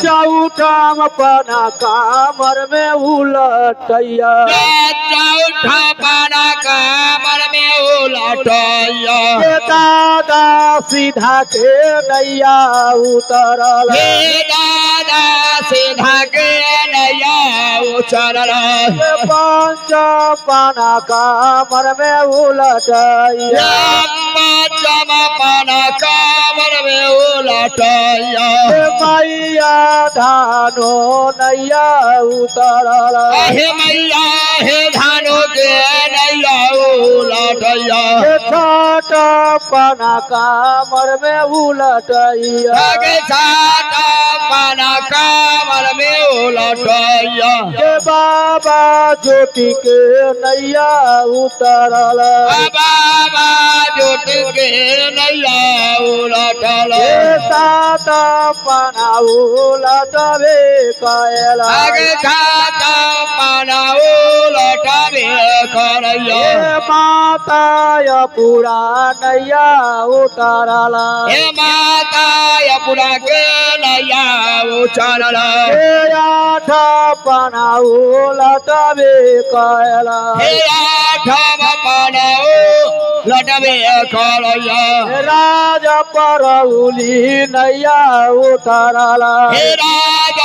चौठाम पना कामर में उलटैया चौठा पाना कामर में उलटैया दादा सीधा के नैया उतरल दादा सीधा के नैया उतरल पंच पना कामर में उलटैया पंचम पाना कामर में उलटैया मैया धानो नैया उतरल हे मैया हे धानो के नैया उलटैया छठ पना कामर में उलटैया छठ पाना कामर में उलटैया बाबा ज्योति के नैया उतरल बाबा ज्योति के नैया उलटल सात पना उलटबे कयला छठ पाना उलटबे करैया माता पूरा नैया उतरल हे माता पुरा के नैया उतरल आठ पना उलटबे कयला हे आठम पाना उलटबे करैया राज परौली नैया उतरल हे राज